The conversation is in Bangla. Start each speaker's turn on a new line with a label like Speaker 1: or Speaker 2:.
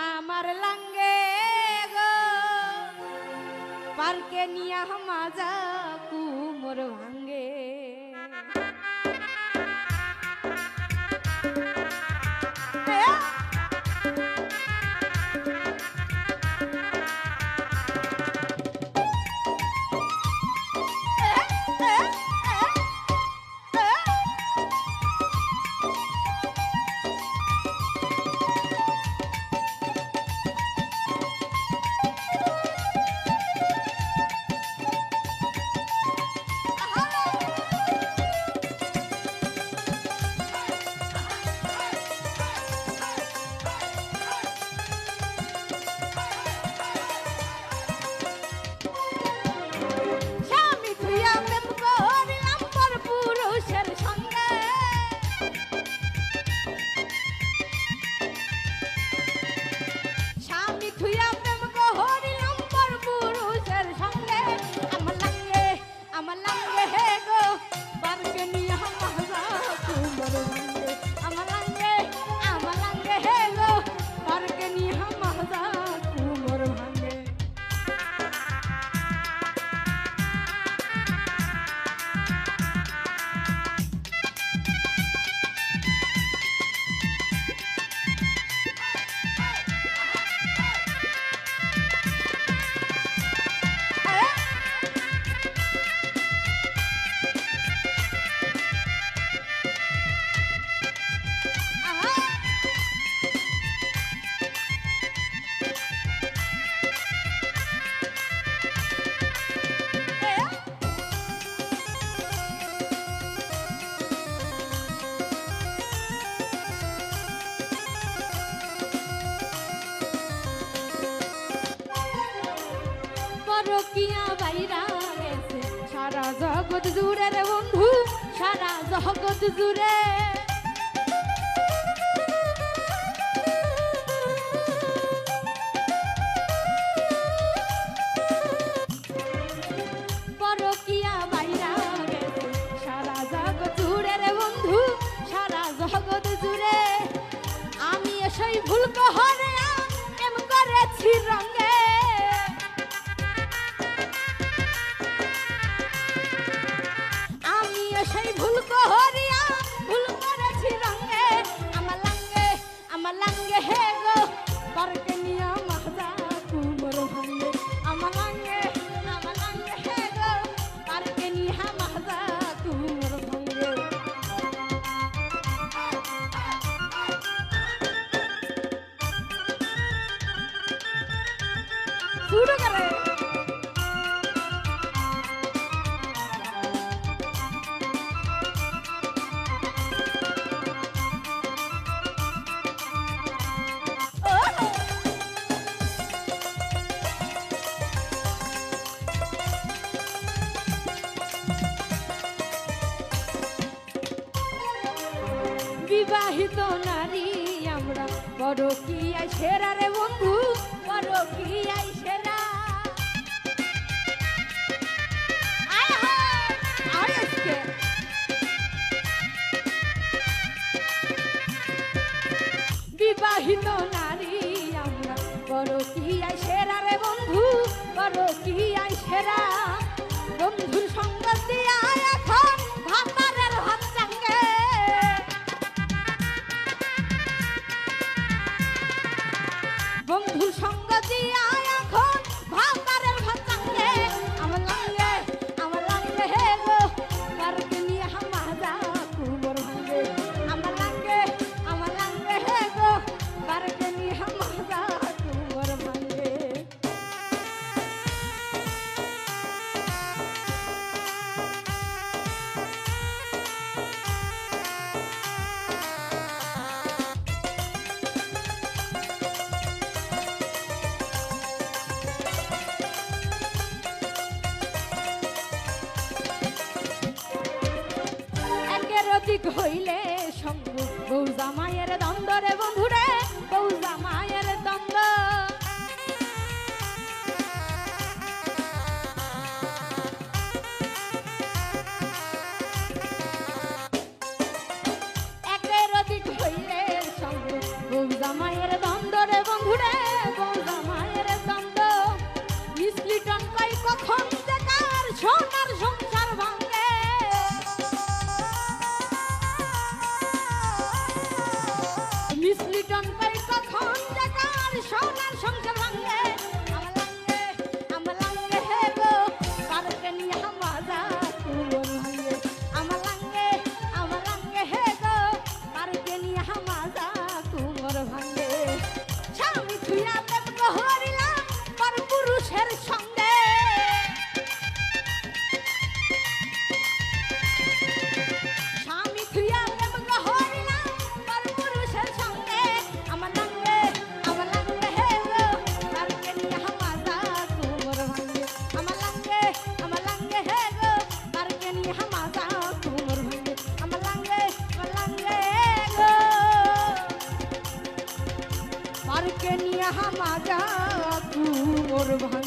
Speaker 1: আমার লাঙ্গে গো পার্কে নিয়া মাজা কুমোর ভাঙ্গে রকিয়া বাইরা গেছে সারা জগৎ জুড়ে রে বন্ধু সারা জগৎ জুড়ে পরকিয়া বাইরা গেছে সারা জগৎ জুড়ে রে বন্ধু সারা জগৎ জুড়ে আমি এসই ভুল কহরে এম করেছি রঙে সেই ভুল করিয়া ভুল করেছি রঙে আমার লাঙ্গে হে গো পার্কে নিয়া মাজা কুমোর ভাঙ্গে আমার লাঙ্গে হে গো পার্কে নিয়া মাজা কুমোর ভাঙ্গে শুরু করে বিবাহিত নারী আমরা পরকীয়ায় সেরা রে বন্ধু পরকীয়ায় সেরা বিবাহিত নারী আমরা পরকীয়ায় সেরা রে বন্ধু পরকীয়ায় সেরা বন্ধুর সঙ্গ দিয়া এখন ভাতারের ভাত চাঙ্গে বন্ধুর সঙ্গ দিয়া এখন ভাতারের ভাত চাঙ্গে আমার লাঙ্গে হে গো পার্কে নিয়ে মাজা কুমোর ভাঙ্গে আমার লাঙ্গে হে গো পার্কে নিয়ে মাজা কুমোর ভাঙ্গে অধিক হইলে সঙ্গ বউ জামাইয়ের দ্বন্দ্ব রে বন্ধুরে বউ জামাইয়ের দ্বন্দ্ব একের অধিক হইলে সঙ্গ কুমোর ভাঙে।